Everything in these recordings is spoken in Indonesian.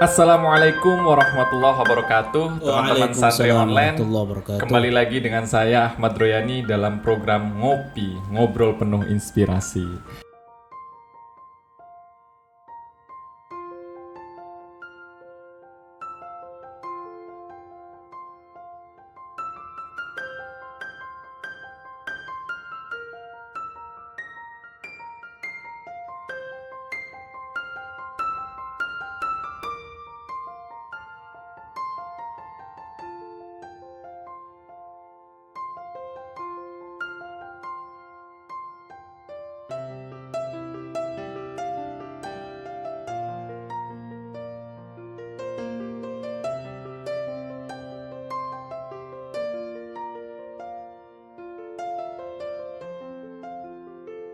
Assalamualaikum warahmatullahi wabarakatuh, teman-teman santri Waalaikumsalam online. warahmatullahi wabarakatuh. Kembali lagi dengan saya Ahmad Royani dalam program Ngopi, Ngobrol Penuh Inspirasi.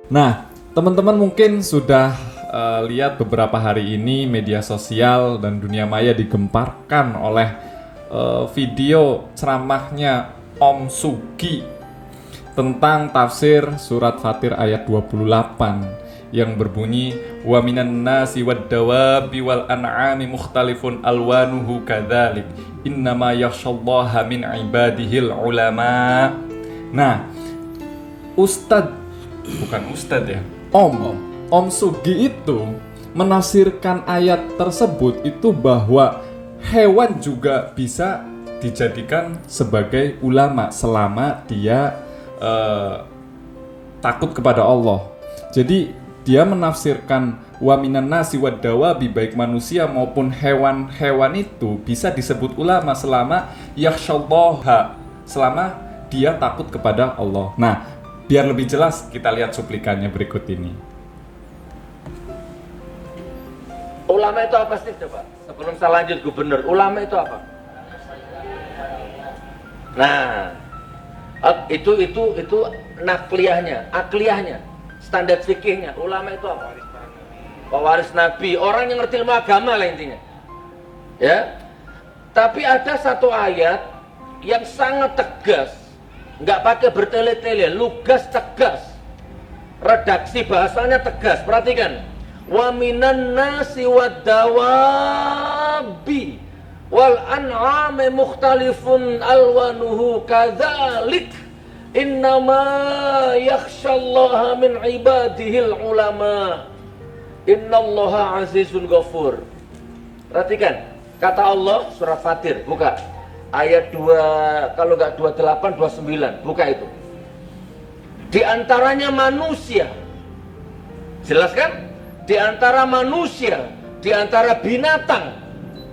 Nah, teman-teman mungkin sudah lihat beberapa hari ini media sosial dan dunia maya digemparkan oleh video ceramahnya Om Sugi tentang tafsir surat Fatir ayat 28 yang berbunyi wa minan nasi wad dawabi wal an'ami mukhtalifun alwanuhu kadzalik innama yakhshallaha min ibadihil ulama. Nah, Ustadz ya, Om Sugi itu menafsirkan ayat tersebut itu bahwa hewan juga bisa dijadikan sebagai ulama selama dia takut kepada Allah. Jadi dia menafsirkan wa minan nasi wad dawabi, baik manusia maupun hewan-hewan itu bisa disebut ulama selama yakhshallaha, selama dia takut kepada Allah. Nah, biar lebih jelas kita lihat cuplikannya berikut ini. Ulama itu apa sih coba? Sebelum saya lanjut gubernur, ulama itu apa? Nah, itu nakliyahnya, akliyahnya, standar fikihnya. Ulama itu apa? Pewaris Nabi, orang yang ngerti ilmu agama lah intinya. Ya. Tapi ada satu ayat yang sangat tegas, nggak pakai bertele-tele, lugas tegas, redaksi bahasanya tegas. Perhatikan, wa minan nasi wad dawabi wal an'ami mukhtalifun alwanuhu kadzalik innama yakhshallaha min ibadihil ulama innallaha azizun ghafur. Perhatikan, kata Allah surat Fatir, buka ayat 2, kalau enggak 28, 29, buka itu. Di antaranya manusia. Jelas kan? Di antara manusia, di antara binatang,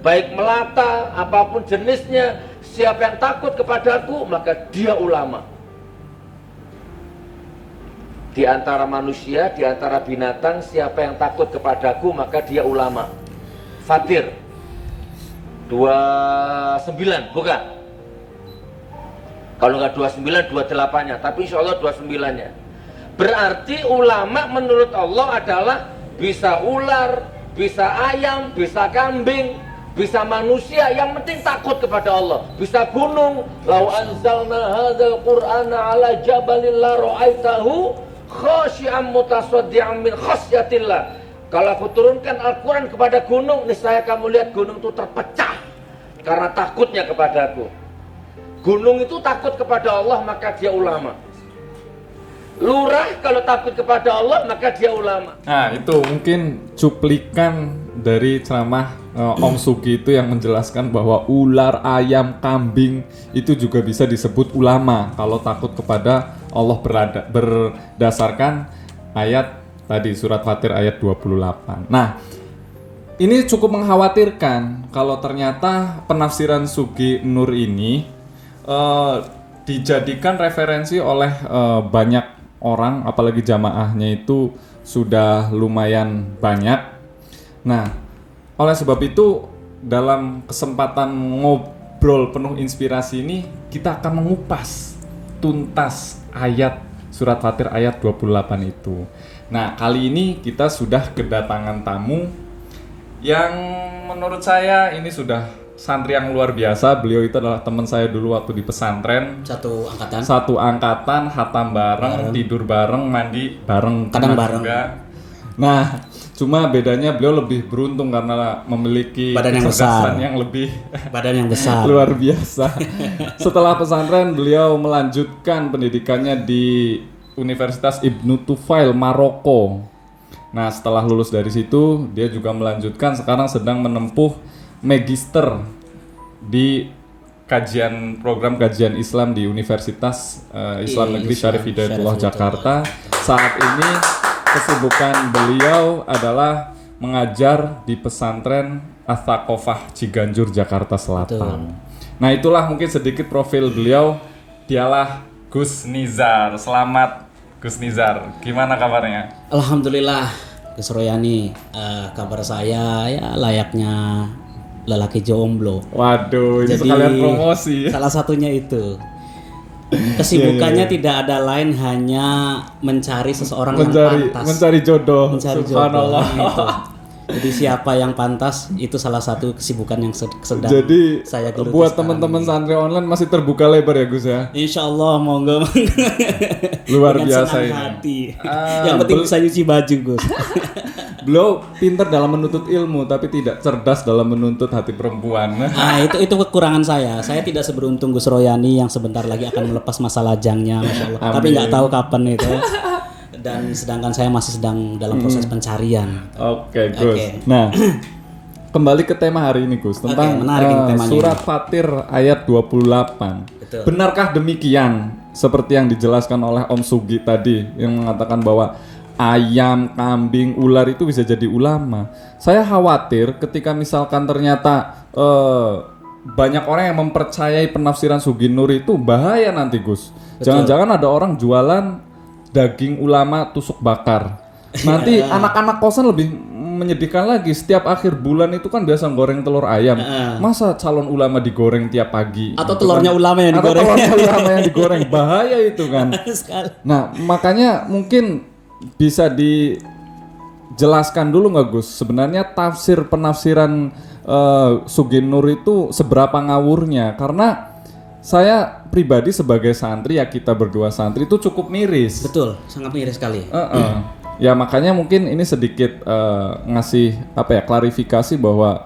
baik melata, apapun jenisnya, siapa yang takut kepadaku, maka dia ulama. Di antara manusia, di antara binatang, siapa yang takut kepadaku, maka dia ulama. Fatir 29, bukan? Kalau nggak 29, 28-nya, tapi insya Allah 29-nya. Berarti ulama menurut Allah adalah bisa ular, bisa ayam, bisa kambing, bisa manusia, yang penting takut kepada Allah. Bisa gunung, lau anzalna hadzal qur'ana ala jabalin la ra'aitahu khashi'an mutasaddian min khasyatillah. Kalau aku turunkan Al-Quran kepada gunung, niscaya kamu lihat gunung itu terpecah karena takutnya kepadaku. Gunung itu takut kepada Allah, maka dia ulama. Lurah kalau takut kepada Allah, maka dia ulama. Nah, itu mungkin cuplikan dari ceramah Om Sugi itu yang menjelaskan bahwa ular, ayam, kambing itu juga bisa disebut ulama kalau takut kepada Allah berdasarkan ayat tadi surat Fatir ayat 28. Nah, ini cukup mengkhawatirkan kalau ternyata penafsiran Sugi Nur ini dijadikan referensi oleh banyak orang, apalagi jamaahnya itu sudah lumayan banyak. Nah, oleh sebab itu dalam kesempatan ngobrol penuh inspirasi ini kita akan mengupas tuntas ayat surat Fatir ayat 28 itu. Nah, kali ini kita sudah kedatangan tamu yang menurut saya ini sudah santri yang luar biasa. Beliau itu adalah teman saya dulu waktu di pesantren. Satu angkatan, hatam bareng, tidur bareng, mandi bareng, kadang bareng juga. Nah, Cuma bedanya beliau lebih beruntung karena memiliki Badan yang kecerdasan besar. yang lebih Badan yang besar. luar biasa. Setelah pesantren, beliau melanjutkan pendidikannya di Universitas Ibnu Tufail, Maroko. Nah, setelah lulus dari situ, dia juga melanjutkan, sekarang sedang menempuh magister di program kajian Islam di Universitas Islam Negeri Syarif Hidayatullah Jakarta. Saat ini kesibukan beliau adalah mengajar di pesantren Ats-Tsaqofah Ciganjur, Jakarta Selatan. Nah, itulah mungkin sedikit profil beliau. Dialah Gus Nizar. Selamat Gus Nizar. Gimana kabarnya? Alhamdulillah, Gus Royani, kabar saya ya layaknya lelaki jomblo. Waduh, ini sekalian promosi. Salah satunya itu. Kesibukannya tidak ada lain hanya mencari seseorang yang pantas. Mencari jodoh. Mencari Subhanallah. jodoh gitu. Jadi siapa yang pantas itu salah satu kesibukan yang sedang Jadi saya geluti buat sekarang teman-teman ini. santri online masih terbuka lebar ya Gus ya. Insya Allah monggo. Luar Dengan biasa senang ini. hati. Yang penting bisa nyuci baju, Gus. Beliau pintar dalam menuntut ilmu tapi tidak cerdas dalam menuntut hati perempuan. Nah, itu kekurangan saya. Saya tidak seberuntung Gus Royani yang sebentar lagi akan melepas masa lajangnya, Masya Allah. Tapi nggak tahu kapan itu. Dan sedangkan saya masih sedang dalam proses pencarian. Oke, Gus. Oke. Nah, kembali ke tema hari ini Gus tentang menarik ini temanya. surat Fatir ayat 28. Betul. Benarkah demikian seperti yang dijelaskan oleh Om Sugi tadi yang mengatakan bahwa ayam, kambing, ular itu bisa jadi ulama. Saya khawatir ketika misalkan ternyata banyak orang yang mempercayai penafsiran Sugi Nur itu bahaya nanti Gus. Jangan-jangan ada orang jualan daging ulama tusuk bakar. Nanti anak-anak kosan lebih menyedihkan lagi. Setiap akhir bulan itu kan biasa goreng telur ayam. Masa calon ulama digoreng tiap pagi? Atau Gitu telurnya kan. ulama yang digoreng. Atau telurnya ulama yang digoreng. Bahaya itu kan. Sekali. Nah, makanya mungkin bisa dijelaskan dulu nggak Gus? Sebenarnya penafsiran Sugi Nur itu seberapa ngawurnya? Karena saya pribadi sebagai santri, ya kita berdua santri itu cukup miris. Betul, sangat miris sekali. Ya makanya mungkin ini sedikit ngasih klarifikasi bahwa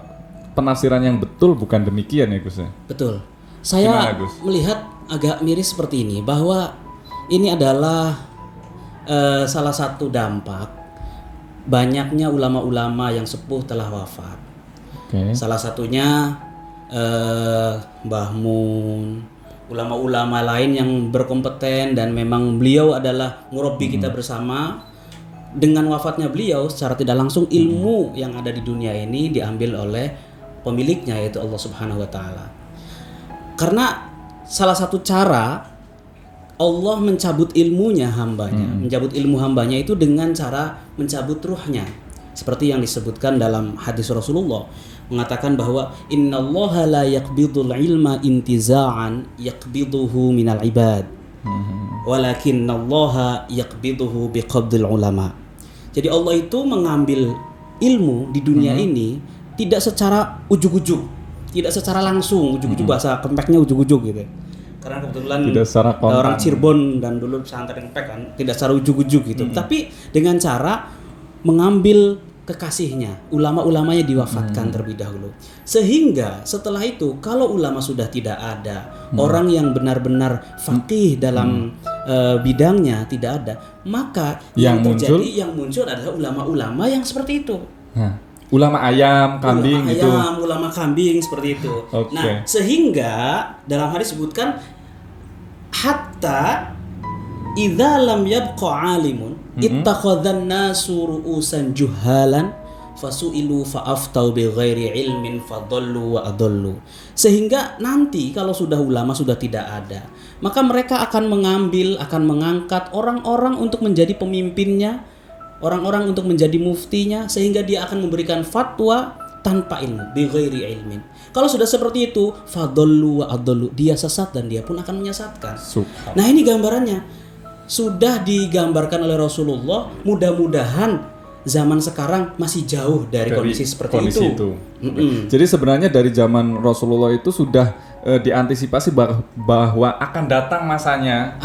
penafsiran yang betul bukan demikian ya Gus ya. Betul. Saya Gimana, Gus? melihat agak miris seperti ini bahwa ini adalah salah satu dampak banyaknya ulama-ulama yang sepuh telah wafat. Oke. Salah satunya Mbah Mun, ulama-ulama lain yang berkompeten dan memang beliau adalah murabbi kita bersama. Dengan wafatnya beliau secara tidak langsung ilmu yang ada di dunia ini diambil oleh pemiliknya yaitu Allah Subhanahu wa taala. Karena salah satu cara Allah mencabut ilmunya hambanya, mencabut ilmu hambanya itu dengan cara mencabut ruhnya. Seperti yang disebutkan dalam hadis Rasulullah mengatakan bahwa innallaha la yaqbidul ilma intiza'an yaqbiduhu minal ibad. Walakinnallaha yaqbiduhu biqabdil ulama. Jadi Allah itu mengambil ilmu di dunia ini tidak secara ujug-ujug, tidak secara langsung, ujug-ujug bahasa kempeknya ujug-ujug gitu. Karena kebetulan Tidak secara kontan. orang Cirebon dan dulu pesantren kempek kan tidak secara ujug-ujug gitu. Tapi dengan cara mengambil kekasihnya, ulama-ulamanya diwafatkan terlebih dahulu. Sehingga setelah itu kalau ulama sudah tidak ada, orang yang benar-benar faqih dalam bidangnya tidak ada, maka yang muncul adalah ulama-ulama yang seperti itu. Nah, ulama ayam, kambing ulama gitu. ayam, ulama kambing seperti itu. Oke. Nah, sehingga dalam hadis disebutkan hatta idza lam yabqa alimun ittakhadhan nasu ru'usan juhalan fasu'ilu fa'aftau bighairi ilmin fadallu wa adallu. Sehingga nanti kalau sudah ulama sudah tidak ada, maka mereka akan mengangkat orang-orang untuk menjadi pemimpinnya, orang-orang untuk menjadi muftinya, sehingga dia akan memberikan fatwa tanpa ilmu, bighairi ilmin. Kalau sudah seperti itu, fadallu wa adallu, dia sesat dan dia pun akan menyesatkan. Subhanallah. Nah, ini gambarannya sudah digambarkan oleh Rasulullah. Mudah-mudahan zaman sekarang masih jauh dari kondisi seperti kondisi itu. Jadi sebenarnya dari zaman Rasulullah itu sudah diantisipasi bahwa akan datang masanya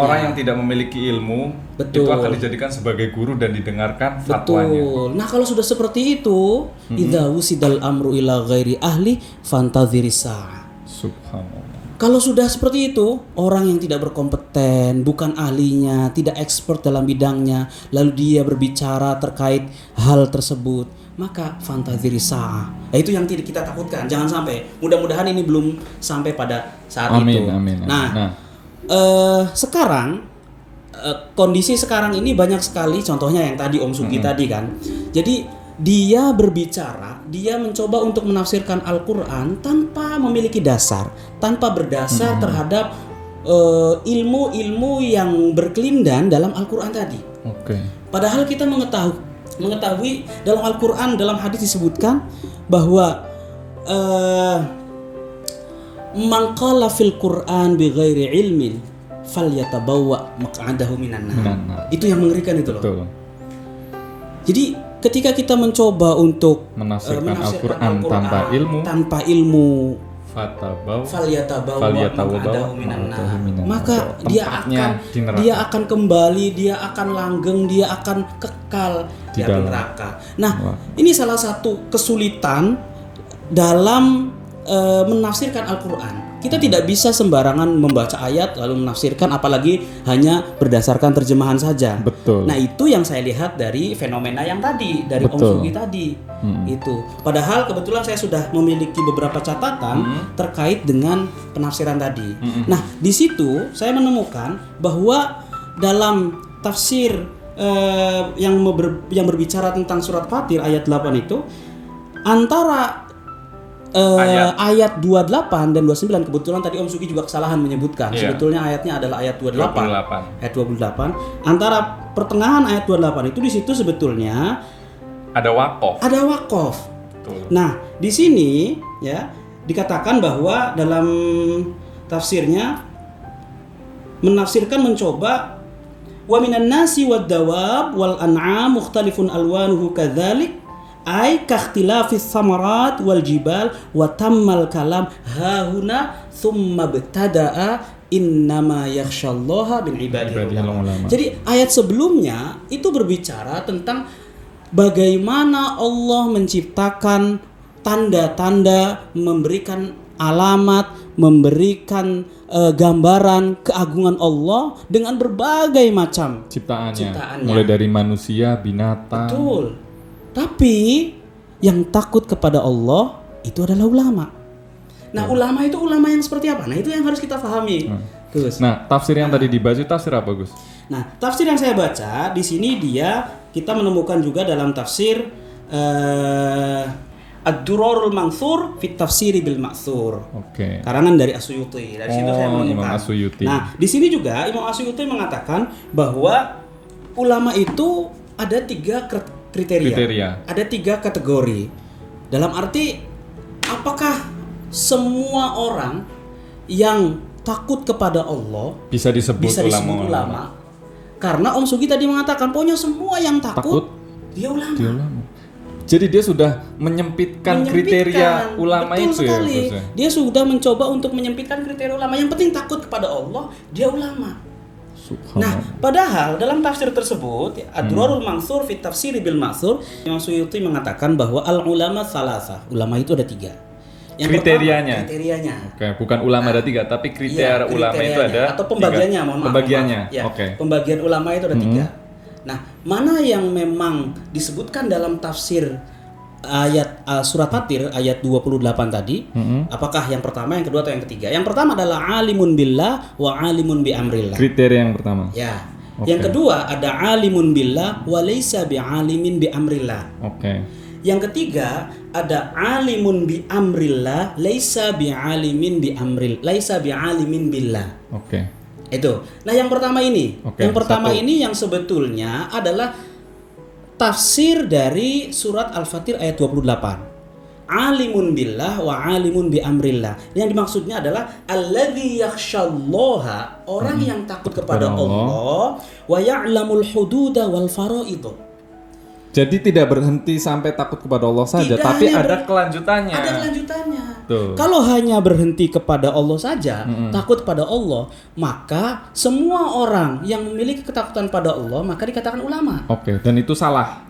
orang yang tidak memiliki ilmu itu akan dijadikan sebagai guru dan didengarkan fatwanya. Betul. Nah, kalau sudah seperti itu, idza wusidal amru ila ghairi ahli fantadhiris sa'ah. Subhanallah. Kalau sudah seperti itu, orang yang tidak berkompeten, bukan ahlinya, tidak expert dalam bidangnya, lalu dia berbicara terkait hal tersebut, maka fantadhiris sa'ah. Nah, itu yang tidak kita takutkan. Jangan sampai. Mudah-mudahan ini belum sampai pada saat itu. Amin. Nah, sekarang kondisi sekarang ini banyak sekali, contohnya yang tadi Om Sugi tadi kan. Jadi dia berbicara, dia mencoba untuk menafsirkan Al-Quran tanpa memiliki dasar, tanpa berdasar terhadap ilmu-ilmu yang berkelindan dalam Al-Quran tadi. Padahal kita mengetahui dalam Al-Quran, dalam hadis disebutkan bahwa man qala fil Quran bi ghairi ilmin falyatabawwa maq'adahu minan nar. Itu yang mengerikan itu loh. Betul. Jadi ketika kita mencoba untuk menafsirkan Al-Quran tanpa ilmu falyatabawa maka dia akan kembali, dia akan langgeng, dia akan kekal di neraka. Nah, ini salah satu kesulitan dalam menafsirkan Al-Quran. Kita tidak bisa sembarangan membaca ayat lalu menafsirkan, apalagi hanya berdasarkan terjemahan saja. Betul. Nah, itu yang saya lihat dari fenomena yang tadi dari Om Sugi tadi. Itu. Padahal kebetulan saya sudah memiliki beberapa catatan terkait dengan penafsiran tadi. Nah, di situ saya menemukan bahwa dalam tafsir yang berbicara tentang surat Fatir ayat 8 itu antara ayat 28 dan 29, kebetulan tadi Om Sugi juga kesalahan menyebutkan. Sebetulnya ayatnya adalah ayat 28. Ayat 28. Antara pertengahan ayat 28 itu di situ sebetulnya ada waqaf. Betul. Nah, di sini ya dikatakan bahwa dalam tafsirnya mencoba wa minan nasi wad dawab wal an'am mukhtalifun alwanuhu kadzalik ay kakhtilafis samarat wal jibal wa tammal kalam hahuna thumma btada'a innama yakhshallaha min ibadihi ulama. Jadi ayat sebelumnya itu berbicara tentang bagaimana Allah menciptakan tanda-tanda, memberikan alamat, memberikan gambaran keagungan Allah dengan berbagai macam ciptaannya. Mulai dari manusia, binatang. Betul. Tapi yang takut kepada Allah itu adalah ulama. Nah, ulama itu ulama yang seperti apa? Nah, itu yang harus kita pahami. Gus. Nah, tafsir yang tadi dibaca tafsir apa, Gus? Nah, tafsir yang saya baca di sini kita menemukan juga dalam tafsir Ad-Durarul Mansur fi Tafsiri bil Ma'tsur. Karangan dari As-Suyuti. Dari situ saya menemukan. Nah, di sini juga Imam As-Suyuti mengatakan bahwa ulama itu ada 3 kriteria. Ada 3 kategori. Dalam arti, apakah semua orang yang takut kepada Allah bisa disebut ulama? Karena Om Sugi tadi mengatakan pokoknya semua yang takut dia ulama. Jadi dia sudah menyempitkan kriteria ulama. Betul itu sekali. Ya. Dia sudah mencoba untuk menyempitkan kriteria ulama. Yang penting takut kepada Allah, dia ulama. Nah, padahal dalam tafsir tersebut, Ad-Durarul Mansur fi Tafsiri bil Ma'tsur, Imam Suyuti mengatakan bahwa al-ulama salasa. Ulama itu ada 3. Yang kriterianya. Bukan ulama ada 3, tapi kriteria ulama itu ada atau pembagiannya, mohon maaf. Pembagiannya. Pembagian ulama itu ada 3. Nah, mana yang memang disebutkan dalam tafsir ayat surat Fatir ayat 28 tadi, apakah yang pertama, yang kedua atau yang ketiga? Yang pertama adalah alimun billah wa alimun bi amrillah. Kriteria yang pertama. Ya. Yang kedua ada alimun billah wa laisa bi alimin bi amrillah. Yang ketiga ada alimun bi amrillah laisa bi alimin bi amril, laisa bi alimin billah. Itu. Nah, yang pertama ini. Yang pertama ini yang sebetulnya adalah tafsir dari surat Al-Fatir ayat 28. Alimun billah wa alimun bi amrillah. Yang dimaksudnya adalah alladzi yakhshallaha, orang yang takut kepada Allah, wa ya'lamul hududa wal faraid. Jadi tidak berhenti sampai takut kepada Allah saja, Tidak tapi hanya ada kelanjutannya. Ada kelanjutannya. Tuh. Kalau hanya berhenti kepada Allah saja, takut pada Allah, maka semua orang yang memiliki ketakutan pada Allah maka dikatakan ulama. Oke, dan itu salah.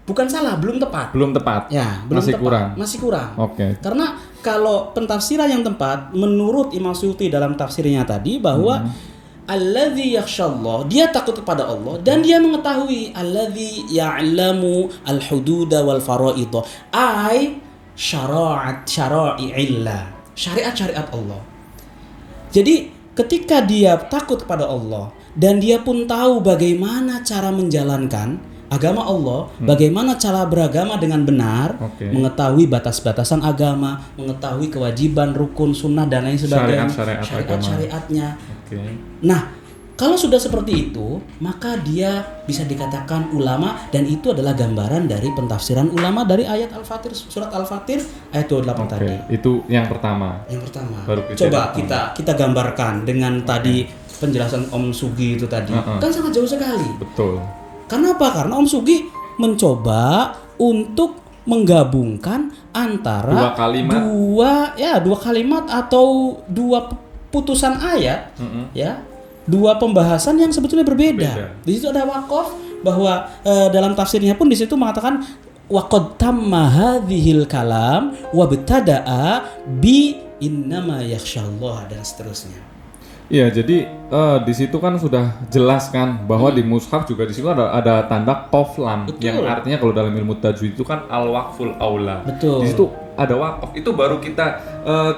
Bukan salah, belum tepat. Belum tepat. Ya, belum Masih tepat. kurang. Masih kurang. Oke. Karena kalau pentafsiran yang tepat menurut Imam Suyuti dalam tafsirnya tadi bahwa alladzi yakhshallah, dia takut kepada Allah dan dia mengetahui alladzi ya'lamu al-hududa wal faraidha, ai syara'i'illah, syariat-syariat Allah. Jadi ketika dia takut kepada Allah dan dia pun tahu bagaimana cara menjalankan agama Allah, bagaimana cara beragama dengan benar, Oke. mengetahui batas-batasan agama, mengetahui kewajiban, rukun, sunnah dan lain sebagainya, Syariat-syariat agama. syariat-syariatnya. Oke. Nah, kalau sudah seperti itu, maka dia bisa dikatakan ulama dan itu adalah gambaran dari pentafsiran ulama dari ayat Al-Fatir, surat Al-Fatir ayat 28 Oke, tadi. itu yang pertama. Yang pertama. Baru kita Coba lihat. kita gambarkan dengan tadi penjelasan Om Sugi itu tadi. Kan sangat jauh sekali. Betul. Karena apa? Karena Om Sugi mencoba untuk menggabungkan antara dua kalimat atau dua putusan ayat, ya, dua pembahasan yang sebetulnya berbeda. Di situ ada waqaf bahwa dalam tafsirnya pun di situ mengatakan waqad tamma hadhil kalam wabtada'a bi innama yakhshallah dan seterusnya. Iya, jadi di situ kan sudah jelas kan bahwa di mushaf juga di situ ada tanda qaf lam yang artinya kalau dalam ilmu tajwid itu kan al-waqful aula. Betul. Di situ ada waqaf. Itu baru kita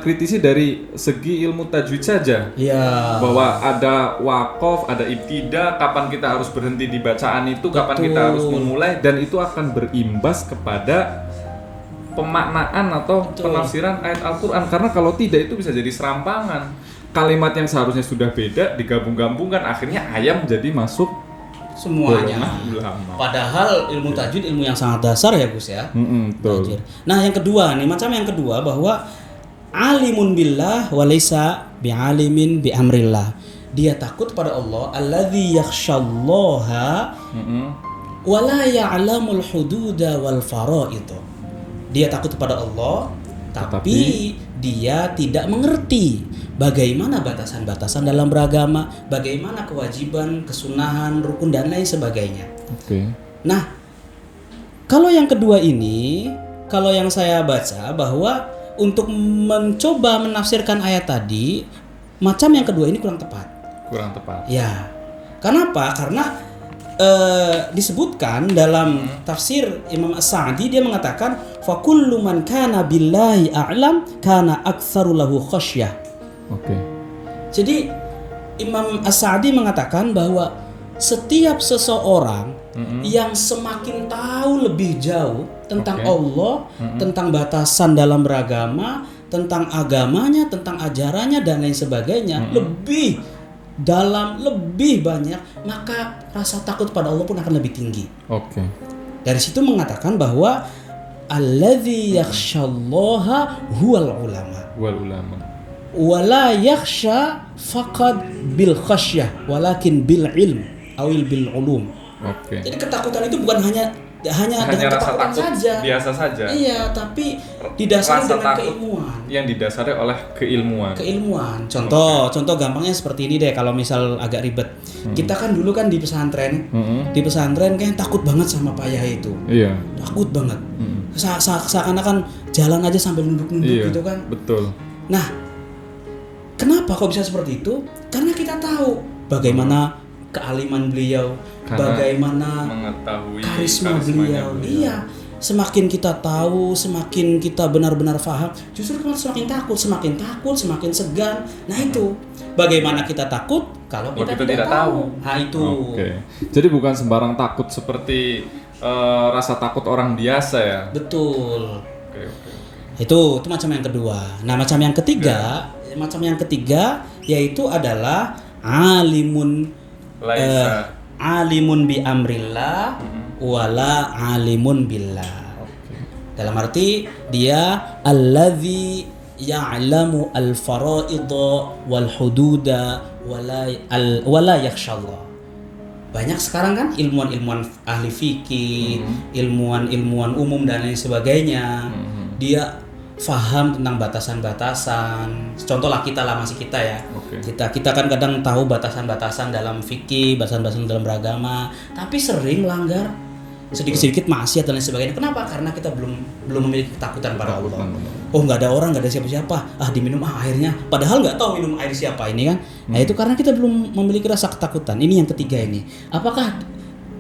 kritisi dari segi ilmu tajwid saja. Iya. Bahwa ada waqaf, ada ibtida, kapan kita harus berhenti di bacaan itu, kapan kita harus memulai, dan itu akan berimbas kepada pemaknaan atau penafsiran ayat Al-Qur'an. Karena kalau tidak itu bisa jadi serampangan. Kalimat yang seharusnya sudah beda digabung-gabungkan, akhirnya ayam jadi masuk Semuanya. ulama. Padahal ilmu tajwid ilmu yang sangat dasar ya Gus ya. Betul. Tajwid. Nah yang kedua nih, macam yang kedua bahwa alimun billah walaysa bi'alimin bi amrillah. Dia takut pada Allah, alladzi yakhshallaha wa la ya'lamul hududa wal faraid. Dia takut kepada Allah tapi dia tidak mengerti bagaimana batasan-batasan dalam beragama, bagaimana kewajiban, kesunahan, rukun dan lain sebagainya. Oke. Nah, kalau yang kedua ini, kalau yang saya baca bahwa untuk mencoba menafsirkan ayat tadi, macam yang kedua ini kurang tepat. Kurang tepat. Ya, kenapa? Karena disebutkan dalam tafsir Imam As-Sa'di, dia mengatakan fakullu man kana billahi a'lam kana aktsaru lahu khasyah. Oke. Jadi Imam As-Sa'di mengatakan bahwa setiap seseorang yang semakin tahu lebih jauh tentang Allah, tentang batasan dalam beragama, tentang agamanya, tentang ajarannya dan lain sebagainya, lebih dalam, lebih banyak, maka rasa takut pada Allah pun akan lebih tinggi. Oke. Dari situ mengatakan bahwa alladzi yakhshallaha huwal ulama. Wal ulama. Wala yakhsha faqad bil khasyah walakin bil ilm awil bil ulum. Oke. Jadi ketakutan itu bukan hanya dengan rasa ketakutan takut saja. biasa saja. Iya, tapi didasari Rasa dengan takut keilmuan. yang didasari oleh keilmuan. Keilmuan. Contoh gampangnya seperti ini deh, kalau misal agak ribet. Kita kan dulu kan di pesantren. Di pesantren kan takut banget sama payah itu. Iya. Takut banget. Seakan-akan jalan aja sambil nunduk-nunduk gitu kan. Betul. Nah, kenapa kok bisa seperti itu? Karena kita tahu bagaimana kealiman beliau, Karena bagaimana mengetahui karisma karismanya beliau. Iya. Semakin kita tahu, semakin kita benar-benar paham, justru kita semakin takut, semakin segan. Nah itu, bagaimana kita takut kalau kita tidak tahu. Nah itu. Oke. Jadi bukan sembarang takut seperti rasa takut orang biasa ya. Betul. Oke. Itu macam yang kedua. Nah, macam yang ketiga yaitu adalah alimun alimun bi amrillah wala alimun billah. Dalam arti dia alladzi ya'lamu al-fara'id wal hududa wala yakhshallah. banyak sekarang kan ilmuwan-ilmuwan ahli fikih, ilmuwan-ilmuwan umum dan lain sebagainya. Dia faham tentang batasan-batasan. Contohlah kita lah, masih kita ya. Kita kan kadang tahu batasan-batasan dalam fikih, batasan-batasan dalam beragama, tapi sering melanggar sedikit-sedikit maksiat dan lain sebagainya. Kenapa? Karena kita belum memiliki ketakutan pada Allah. Oh, nggak ada orang, nggak ada siapa-siapa. Diminum airnya. Padahal nggak tahu minum air siapa ini kan. Nah itu karena kita belum memiliki rasa ketakutan. Ini yang ketiga ini. Apakah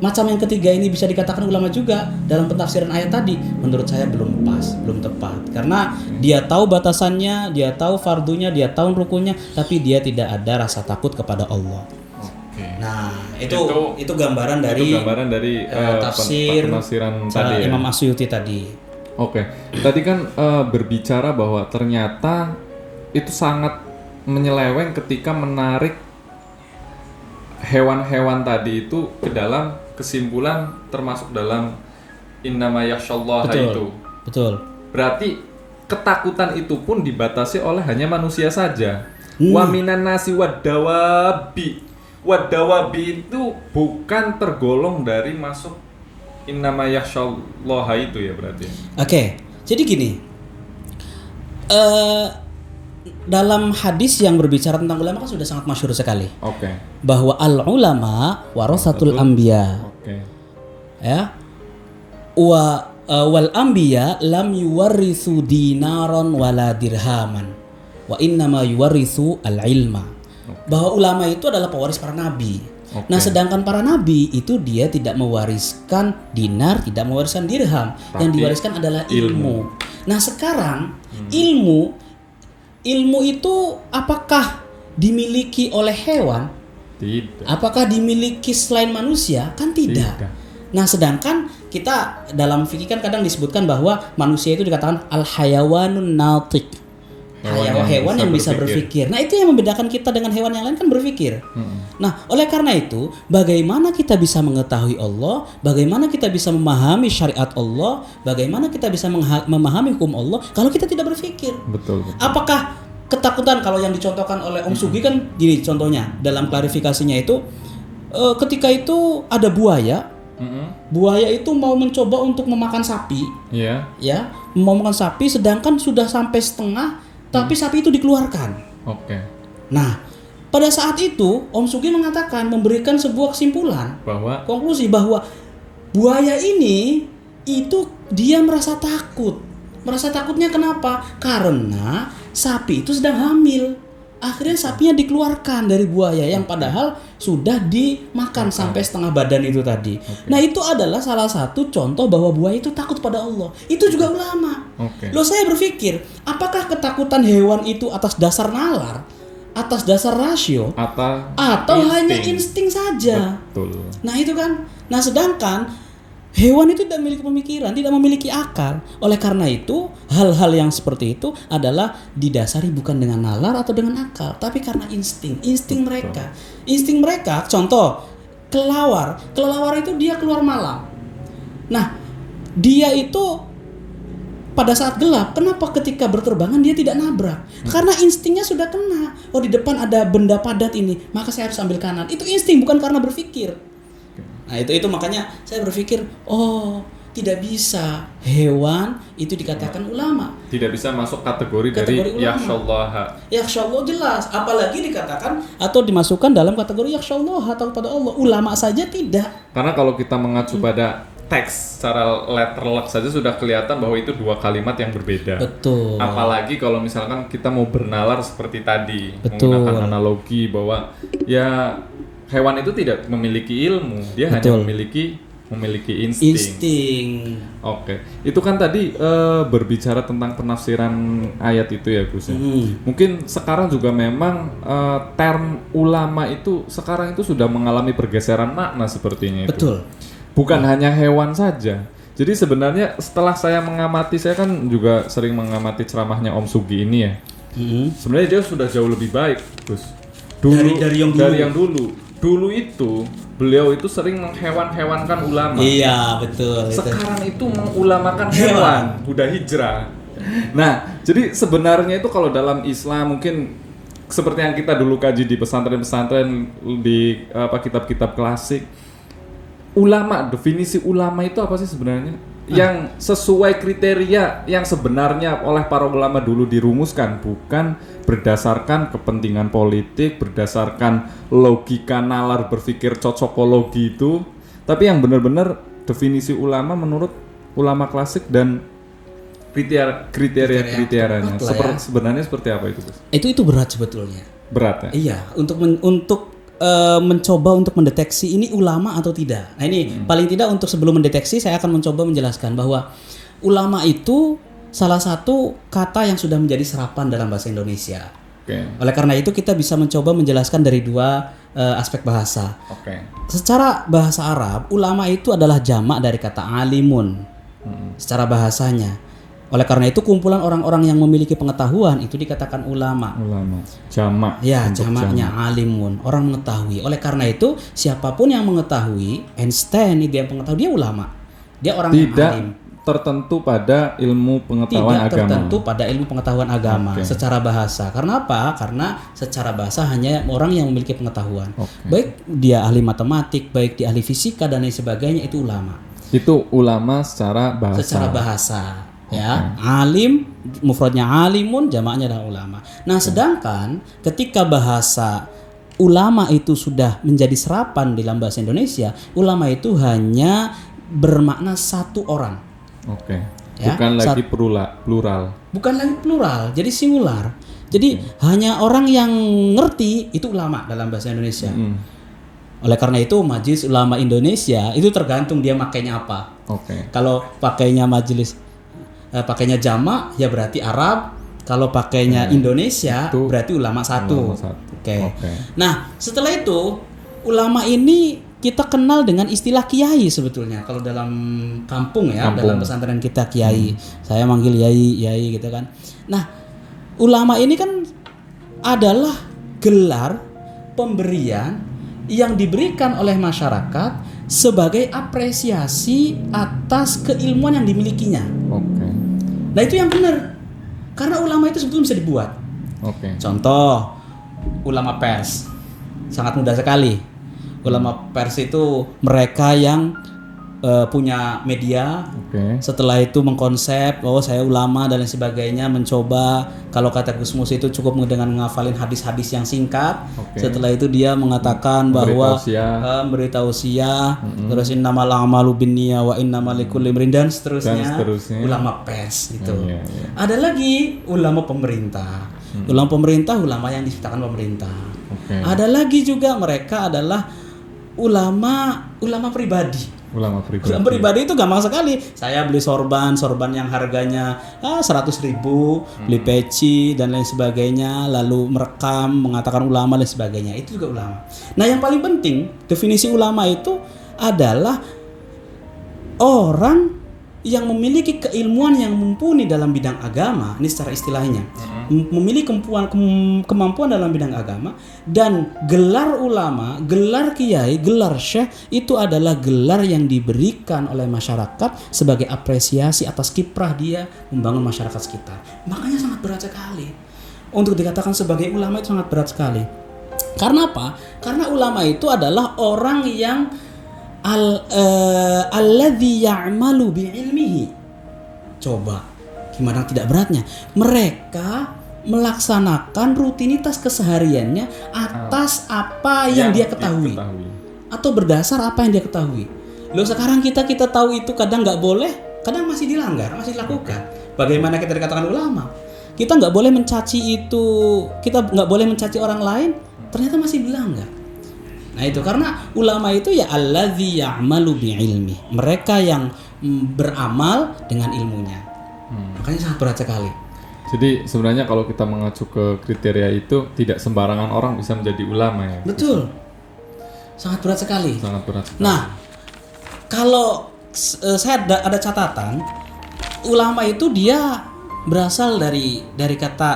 macam yang ketiga ini bisa dikatakan ulama juga dalam penafsiran ayat tadi? Menurut saya belum pas, belum tepat. Karena dia tahu batasannya, dia tahu fardunya, dia tahu rukunnya, tapi dia tidak ada rasa takut kepada Allah. Nah, itu gambaran dari tafsir penafsiran tadi Imam Asyuti tadi. Oke. Tadi kan berbicara bahwa ternyata itu sangat menyeleweng ketika menarik hewan-hewan tadi itu ke dalam kesimpulan termasuk dalam innama yakhsyallaha itu. Betul. Berarti ketakutan itu pun dibatasi oleh hanya manusia saja. Wa minan nasi wadawabi. Wadawabi itu bukan tergolong dari masuk innama yakhsyallaha itu ya berarti. Oke. Jadi gini. Dalam hadis yang berbicara tentang ulama kan sudah sangat masyhur sekali. Bahwa al ulama warasatul anbiya. Ya. Wal anbiya lam yuwarrisu dinaran wala dirhaman. Wa innama yuwarrisu al ilma. Bahwa ulama itu adalah pewaris para nabi. Nah, sedangkan para nabi itu dia tidak mewariskan dinar, tidak mewariskan dirham. Yang diwariskan adalah ilmu. Nah, sekarang ilmu itu apakah dimiliki oleh hewan? Tidak. Apakah dimiliki selain manusia? Kan tidak. Nah, sedangkan kita dalam fikih kan kadang disebutkan bahwa manusia itu dikatakan al-hayawanun natiq. Hewan yang bisa berpikir. Nah, itu yang membedakan kita dengan hewan yang lain kan berpikir. Nah, oleh karena itu, bagaimana kita bisa mengetahui Allah, bagaimana kita bisa memahami syariat Allah, bagaimana kita bisa memahami hukum Allah kalau kita tidak berpikir? Betul. Apakah ketakutan kalau yang dicontohkan oleh Om Sugi kan gini contohnya dalam klarifikasinya itu ketika itu ada buaya. Buaya itu mau mencoba untuk memakan sapi. Ya, mau makan sapi sedangkan sudah sampai setengah tapi sapi itu dikeluarkan. Nah, pada saat itu Om Sugi mengatakan memberikan sebuah kesimpulan konklusi bahwa buaya ini itu dia merasa takut. Merasa takutnya kenapa? Karena sapi itu sedang hamil. Akhirnya sapinya dikeluarkan dari buaya yang padahal sudah dimakan sampai setengah badan itu tadi. Nah, itu adalah salah satu contoh bahwa buaya itu takut pada Allah. Itu juga ulama. Loh, saya berpikir, apakah ketakutan hewan itu atas dasar nalar, atas dasar rasio, atau hanya insting saja? Betul. Nah, itu kan. Nah, sedangkan hewan itu tidak memiliki pemikiran, tidak memiliki akal. Oleh karena itu, hal-hal yang seperti itu adalah didasari bukan dengan nalar atau dengan akal, tapi karena insting mereka. Insting mereka, contoh, kelelawar itu dia keluar malam. Nah, dia itu pada saat gelap, kenapa ketika berterbangan dia tidak nabrak? Karena instingnya sudah kena. Oh, di depan ada benda padat ini, maka saya harus ambil kanan. Itu insting, bukan karena berpikir. Nah, itu makanya saya berpikir, oh, tidak bisa hewan itu dikatakan ulama. Tidak bisa masuk kategori dari yakhsyallaha. Yakhsyallah jelas, apalagi dikatakan atau dimasukkan dalam kategori yakhsyallah atau pada Allah. Ulama saja tidak. Karena kalau kita mengacu pada teks secara letterlock saja sudah kelihatan bahwa itu dua kalimat yang berbeda. Betul. Apalagi kalau misalkan kita mau bernalar seperti tadi, menggunakan analogi bahwa ya hewan itu tidak memiliki ilmu, dia hanya memiliki insting. Itu kan tadi berbicara tentang penafsiran ayat itu ya Gus. Mungkin sekarang juga memang term ulama itu sekarang itu sudah mengalami pergeseran makna sepertinya itu. Betul. Bukan hanya hewan saja. Jadi sebenarnya setelah saya mengamati, saya kan juga sering mengamati ceramahnya Om Sugi ini ya. Sebenarnya dia sudah jauh lebih baik, Gus. Dari yang dulu. Dulu itu beliau itu sering menghewan-hewankan ulama. Iya, betul. Sekarang itu mengulamakan hewan, udah hijrah. Nah, jadi sebenarnya itu kalau dalam Islam mungkin seperti yang kita dulu kaji di pesantren-pesantren, di kitab-kitab klasik. Ulama, definisi ulama itu apa sih sebenarnya? Yang sesuai kriteria yang sebenarnya oleh para ulama dulu dirumuskan, bukan berdasarkan kepentingan politik, berdasarkan logika nalar berpikir cocokologi itu, tapi yang benar-benar definisi ulama menurut ulama klasik dan kriteria-kriterianya. Sebenarnya seperti apa itu, Gus? Itu berat sebetulnya. Berat ya? Iya, untuk mencoba untuk mendeteksi ini ulama atau tidak. Nah ini paling tidak untuk sebelum mendeteksi saya akan mencoba menjelaskan bahwa ulama itu salah satu kata yang sudah menjadi serapan dalam bahasa Indonesia. Oleh karena itu kita bisa mencoba menjelaskan dari dua aspek bahasa. Secara bahasa Arab, ulama itu adalah jamak dari kata alimun. Secara bahasanya. Oleh karena itu kumpulan orang-orang yang memiliki pengetahuan itu dikatakan ulama. Jamak. Ya, jamaknya alimun, orang mengetahui. Oleh karena itu siapapun yang mengetahui, Einstein dia pengetahui, dia ulama. Dia orang yang alim. Tertentu pada ilmu pengetahuan agama. Tidak tertentu pada ilmu pengetahuan agama secara bahasa. Karena apa? Karena secara bahasa hanya orang yang memiliki pengetahuan. Baik dia ahli matematik, baik dia ahli fisika dan lain sebagainya, itu ulama. Itu ulama secara bahasa. Secara bahasa. Ya, alim mufradnya alimun, jamaknya adalah ulama. Nah, sedangkan ketika bahasa ulama itu sudah menjadi serapan di dalam bahasa Indonesia, ulama itu hanya bermakna satu orang. Ya, bukan lagi plural. Bukan lagi plural, jadi singular. Jadi hanya orang yang ngerti itu ulama dalam bahasa Indonesia. Oleh karena itu Majelis Ulama Indonesia itu tergantung dia makainya apa. Kalau pakainya pakainya jamak ya berarti Arab, kalau pakainya Indonesia itu berarti ulama satu. Nah, setelah itu ulama ini kita kenal dengan istilah kiai sebetulnya. Kalau dalam kampung ya, dalam pesantren kita kiai. Saya manggil yai gitu kan. Nah, ulama ini kan adalah gelar pemberian yang diberikan oleh masyarakat sebagai apresiasi atas keilmuan yang dimilikinya. Nah itu yang benar, karena ulama itu sebetulnya bisa dibuat. Contoh, ulama pers sangat mudah sekali. Ulama pers itu mereka yang punya media. Setelah itu mengkonsep, saya ulama dan lain sebagainya, mencoba kalau kata Gus Mus itu cukup dengan menghafalin hadis-hadis yang singkat. Setelah itu dia mengatakan bahwa beri tausiah, terus innamal a'malu binniyah wa innamal likulli imrin dan seterusnya. Ulama pers itu. Ada lagi ulama pemerintah. Ulama pemerintah, ulama yang diciptakan pemerintah. Ada lagi juga mereka adalah ulama pribadi. Ulama pribadi itu gampang sekali. Saya beli sorban yang harganya 100.000, beli peci dan lain sebagainya, lalu merekam mengatakan ulama dan sebagainya. Itu juga ulama. Nah, yang paling penting definisi ulama itu adalah orang yang memiliki keilmuan yang mumpuni dalam bidang agama, ini secara istilahnya, memiliki kemampuan dalam bidang agama, dan gelar ulama, gelar kiai, gelar syekh itu adalah gelar yang diberikan oleh masyarakat sebagai apresiasi atas kiprah dia membangun masyarakat sekitar. Makanya sangat berat sekali untuk dikatakan sebagai ulama, itu sangat berat sekali. Karena apa? Karena ulama itu adalah orang yang alladzi ya'malu bi'ilmihi. Coba, gimana tidak beratnya? Mereka melaksanakan rutinitas kesehariannya atas apa yang dia ketahui. Atau berdasar apa yang dia ketahui. Loh, sekarang kita tahu itu kadang nggak boleh, kadang masih dilanggar, masih dilakukan. Bagaimana kita dikatakan ulama? Kita nggak boleh mencaci itu, kita nggak boleh mencaci orang lain, ternyata masih dilanggar. Nah itu karena ulama itu ya alladzi ya'malu bi'ilmi, mereka yang beramal dengan ilmunya. Makanya sangat berat sekali. Jadi sebenarnya kalau kita mengacu ke kriteria itu tidak sembarangan orang bisa menjadi ulama ya. Betul. Sangat berat sekali. Nah, kalau saya ada catatan, ulama itu dia berasal dari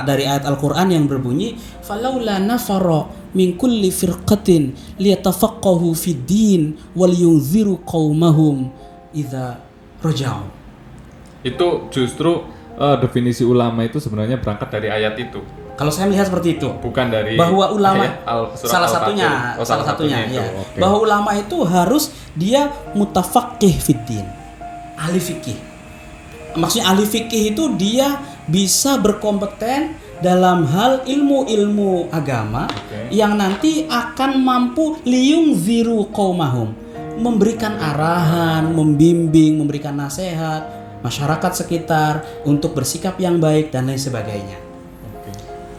ayat Al-Qur'an yang berbunyi falaula nafara min kulli firqatin liyatafaqahu fid din wal yunziru qaumahum idza raja'u. Itu justru definisi ulama itu sebenarnya berangkat dari ayat itu. Kalau saya melihat seperti itu. Bukan dari Bahwa ulama surat salah Al-Fatihah. satunya, Oh, salah satunya itu. ya. Oke. Bahwa ulama itu harus dia mutafaqih fiddin. Ahli fikih. Maksudnya ahli fikih itu dia bisa berkompeten dalam hal ilmu-ilmu agama yang nanti akan mampu liyung ziru qaumahum, memberikan arahan, membimbing, memberikan nasihat masyarakat sekitar untuk bersikap yang baik dan lain sebagainya.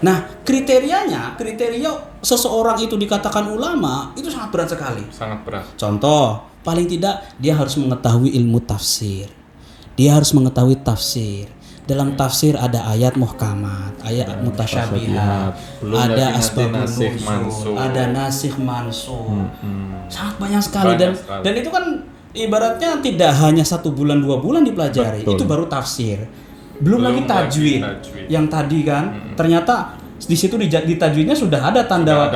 Nah, kriteria seseorang itu dikatakan ulama itu sangat berat sekali. Sangat berat. Contoh, paling tidak dia harus mengetahui ilmu tafsir. Dia harus mengetahui tafsir. Dalam tafsir ada ayat muhkamat, ayat mutasyabihat, Belum ada lagi nanti asbabun nasikh nuzul, mansukh. ada nasikh mansukh. Sangat banyak sekali. Banyak dan sekali. dan itu kan ibaratnya tidak hanya 1 bulan 2 bulan dipelajari. Betul. Itu baru tafsir. Belum lagi Belum tajwid. lagi tajwid. Yang tadi kan ternyata di situ di tajwidnya sudah ada tanda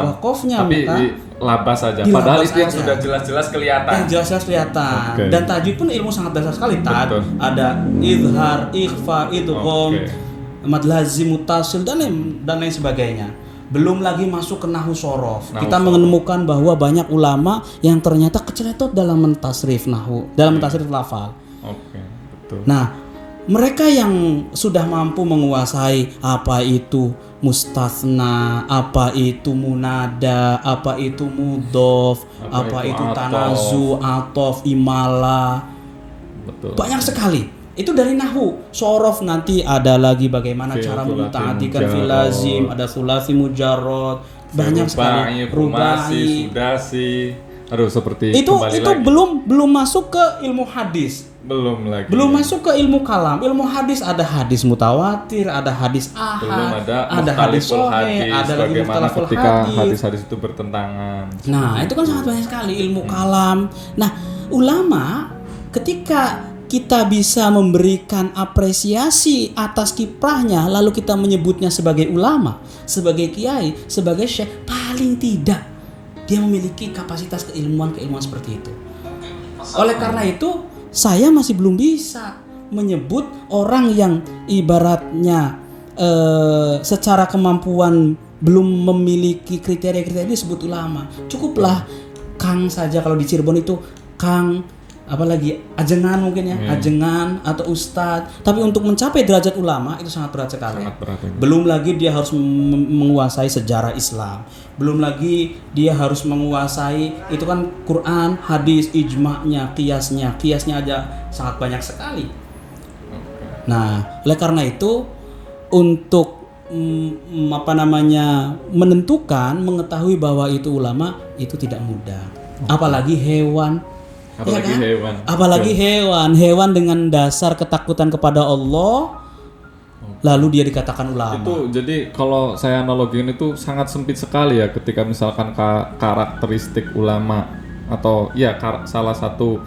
wakofnya, tapi maka dilabas saja. dilabas Padahal itu yang aja. sudah jelas-jelas kelihatan. yang jelas kelihatan. Oke. Dan tajwid pun ilmu sangat dasar sekali. Betul. Ada izhar, ikhfa, idgham, Oke. mad lazim, muttasil dan lain sebagainya. Belum lagi masuk ke nahwu shorof. Kita menemukan bahwa banyak ulama yang ternyata keceletot dalam mentasrif nahwu, dalam mentasrif lafal. Oke, betul. Nah, mereka yang sudah mampu menguasai apa itu mustatsna, apa itu munada, apa itu mudhof, apa itu itu tanazu, atof, imala. Betul. Banyak sekali. Itu dari nahwu. Shorof nanti ada lagi bagaimana Fi'il cara thulathi memutaatikan mujarrad. fil lazim, ada sulasi mujarrad. Banyak sekali. Rumasi, sudasi. Aduh, seperti Itu kembali lagi. belum masuk ke ilmu hadis. Belum lagi. Belum masuk ke ilmu kalam. Ilmu hadis ada hadis mutawatir, ada hadis ahad, Belum ada hadis mukhtaliful sahih, hadis, ada lagi bagaimana mukhtaliful ketika hadis. hadis-hadis itu bertentangan. Nah, itu kan sangat banyak sekali ilmu kalam. Nah, ulama ketika kita bisa memberikan apresiasi atas kiprahnya, lalu kita menyebutnya sebagai ulama, sebagai kiai, sebagai syekh, paling tidak dia memiliki kapasitas keilmuan seperti itu. Oleh karena itu, saya masih belum bisa menyebut orang yang ibaratnya secara kemampuan belum memiliki kriteria-kriteria disebut ulama. Cukuplah Kang saja, kalau di Cirebon itu Kang, apalagi ajengan mungkin ya, ajengan atau ustadz. Tapi untuk mencapai derajat ulama itu sangat berat sekali. Sangat berat. Belum lagi dia harus menguasai sejarah Islam. Belum lagi dia harus menguasai itu kan Quran, hadis, ijma'nya, kiasnya aja sangat banyak sekali. Nah, oleh karena itu untuk mengetahui bahwa itu ulama itu tidak mudah. Apalagi hewan. Apalagi hewan. Apalagi hewan dengan dasar ketakutan kepada Allah, lalu dia dikatakan ulama. Itu jadi kalau saya analogiin itu sangat sempit sekali ya, ketika misalkan karakteristik ulama atau ya salah satu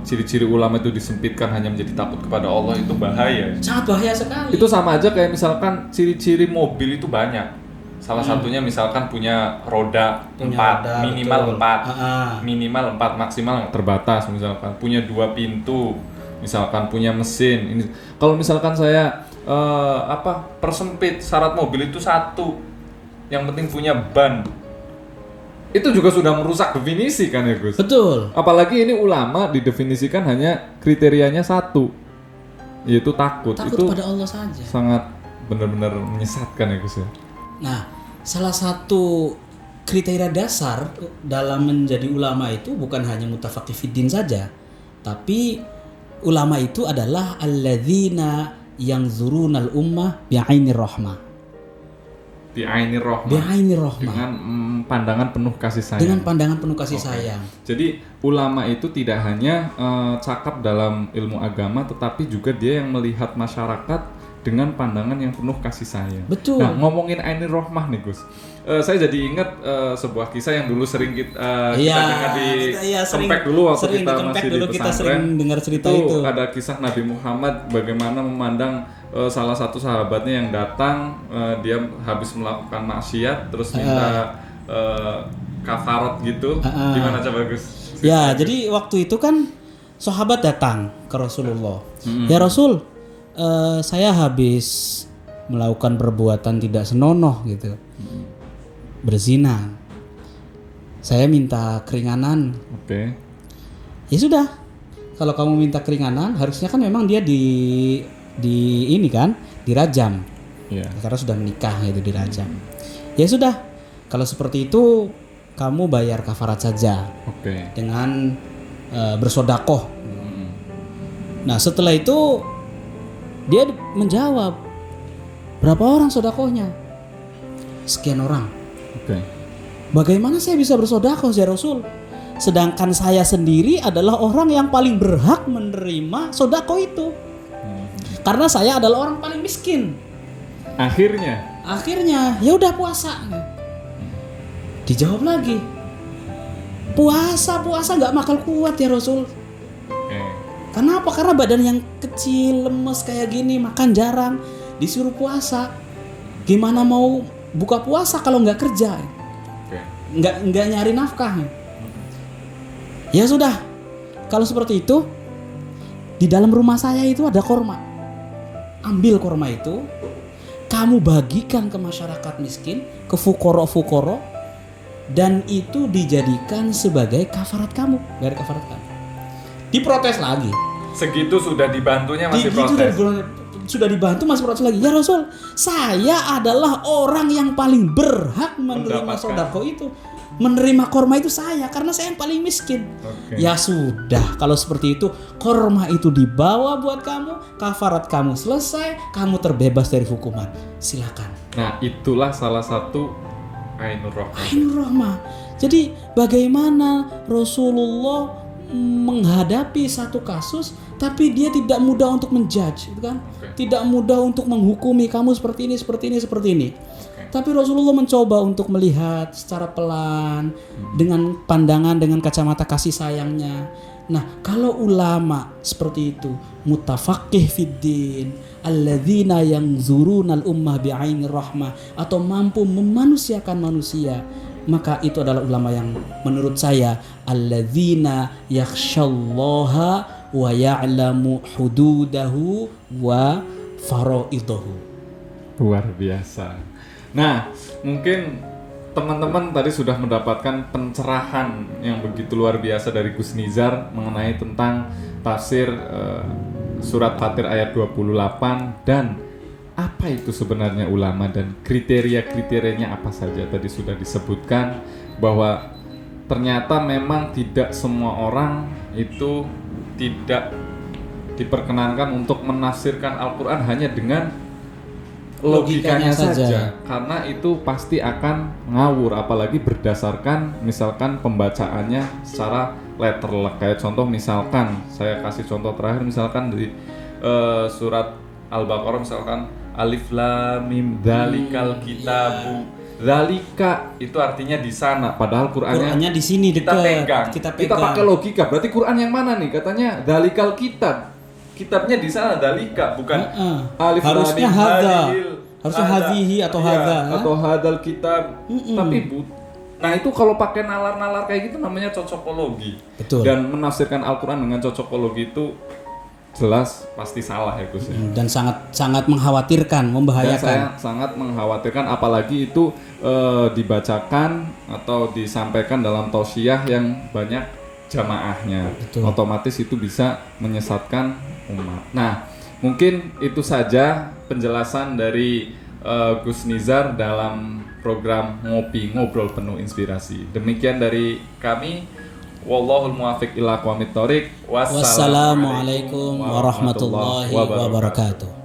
ciri-ciri ulama itu disempitkan hanya menjadi takut kepada Allah, itu bahaya. Sangat bahaya sekali. Itu sama aja kayak misalkan ciri-ciri mobil itu banyak. Salah satunya misalkan punya roda 4, minimal 4, minimal 4, maksimal terbatas misalkan. Punya 2 pintu, misalkan punya mesin. Ini kalau misalkan saya persempit syarat mobil itu 1, yang penting punya ban. Itu juga sudah merusak definisi kan ya Gus? Betul. Apalagi ini ulama didefinisikan hanya kriterianya 1, yaitu takut. Takut itu pada Allah saja. sangat benar-benar menyesatkan ya Gus ya. Nah, salah satu kriteria dasar dalam menjadi ulama itu bukan hanya mutafaqih fiddin saja, tapi ulama itu adalah alladzina yanzurunal ummah bi'ainir rahmah. Bi'ainir rahmah. Bi'ainir rahmah. Dengan pandangan penuh kasih sayang. Dengan pandangan penuh kasih sayang. Jadi ulama itu tidak hanya cakap dalam ilmu agama, tetapi juga dia yang melihat masyarakat dengan pandangan yang penuh kasih sayang. Betul. Nah, ngomongin Ainir Rohmah nih Gus, saya jadi ingat sebuah kisah yang dulu sering kita dengar di Kempek dulu waktu kita masih di kita pesantren. sering dengar cerita itu. Ada kisah Nabi Muhammad bagaimana memandang salah satu sahabatnya yang datang, dia habis melakukan maksiat terus minta kafarat gitu. Gimana coba Gus? Ya, jadi waktu itu kan sahabat datang ke Rasulullah. Ya Rasul, saya habis melakukan perbuatan tidak senonoh gitu, berzina, saya minta keringanan. Oke. Ya sudah, kalau kamu minta keringanan, harusnya kan memang dia di ini kan dirajam, Iya. karena sudah menikah itu dirajam. Ya sudah, kalau seperti itu kamu bayar kafarat saja Oke. dengan bersodakoh. Nah setelah itu dia menjawab, berapa orang sodakohnya? Sekian orang. Oke. Bagaimana saya bisa bersodakoh ya Rasul? Sedangkan saya sendiri adalah orang yang paling berhak menerima sodakoh itu. Karena saya adalah orang paling miskin. Akhirnya ya udah puasa. Dijawab lagi, puasa nggak bakal kuat ya Rasul. Oke. Kenapa? Karena badan yang kecil, lemes kayak gini, makan jarang, disuruh puasa. Gimana mau buka puasa kalau nggak kerja? Oke. Nggak nyari nafkah. Ya sudah, kalau seperti itu, di dalam rumah saya itu ada korma. Ambil korma itu, kamu bagikan ke masyarakat miskin, ke fukoro, dan itu dijadikan sebagai kafarat kamu, dari kafarat kamu. Diprotes lagi. Segitu sudah dibantunya masih Gitu protes. sudah dibantu masih protes lagi. Ya Rasul, saya adalah orang yang paling berhak menerima Mendapatkan. sodako itu. Menerima korma itu saya, karena saya yang paling miskin. Oke. Ya sudah, kalau seperti itu, korma itu dibawa buat kamu, kafarat kamu selesai, kamu terbebas dari hukuman. Silakan. Nah, itulah salah satu Ainur Rahmah. Ainur Rahmah. Jadi bagaimana Rasulullah menghadapi satu kasus, tapi dia tidak mudah untuk menjudge, gitu kan? Oke. Tidak mudah untuk menghukumi kamu seperti ini. Tapi Rasulullah mencoba untuk melihat secara pelan, dengan pandangan, dengan kacamata kasih sayangnya. Nah, kalau ulama seperti itu, mutafaqih fiddin, alladzina yanzuruna al-ummah bi'ainir rahmah, atau mampu memanusiakan manusia, maka itu adalah ulama yang menurut saya alladzina yakhshallaha wa ya'lamu hududahu wa faraidahu. Luar biasa. Nah, mungkin teman-teman tadi sudah mendapatkan pencerahan yang begitu luar biasa dari Gus Nizar mengenai tentang tafsir surat Fatir ayat 28 dan apa itu sebenarnya ulama dan kriteria-kriterianya apa saja. Tadi sudah disebutkan bahwa ternyata memang tidak semua orang itu tidak diperkenankan untuk menafsirkan Al-Quran hanya dengan logikanya saja, karena itu pasti akan ngawur, apalagi berdasarkan misalkan pembacaannya secara letterlek. Kayak contoh misalkan saya kasih contoh terakhir, misalkan di surat Al-Baqarah misalkan alif lam mim dzalikal kitabu, dzalika itu artinya di sana, padahal Qur'annya di sini kita dekat. pegang. Kita pakai logika, berarti Qur'an yang mana nih? Katanya dzalikal kitab. Kitabnya di sana dalika, bukan alif lam harusnya mim hadza. dzalil. Harusnya hadhihi atau Iya, hadza. atau hadal kitab. Tapi nah itu kalau pakai nalar-nalar kayak gitu namanya cocokologi. Betul. Dan menafsirkan Al-Quran dengan cocokologi itu jelas pasti salah ya Gus. Dan sangat mengkhawatirkan, Dan membahayakan. saya sangat mengkhawatirkan apalagi itu dibacakan atau disampaikan dalam tausiyah yang banyak jamaahnya. Betul. Otomatis itu bisa menyesatkan umat. Nah, mungkin itu saja penjelasan dari Gus Nizar dalam program Ngopi Ngobrol Penuh Inspirasi. Demikian dari kami. Wallahul muwaffiq ila aqwamit thoriq. Wassalamualaikum warahmatullahi wabarakatuh.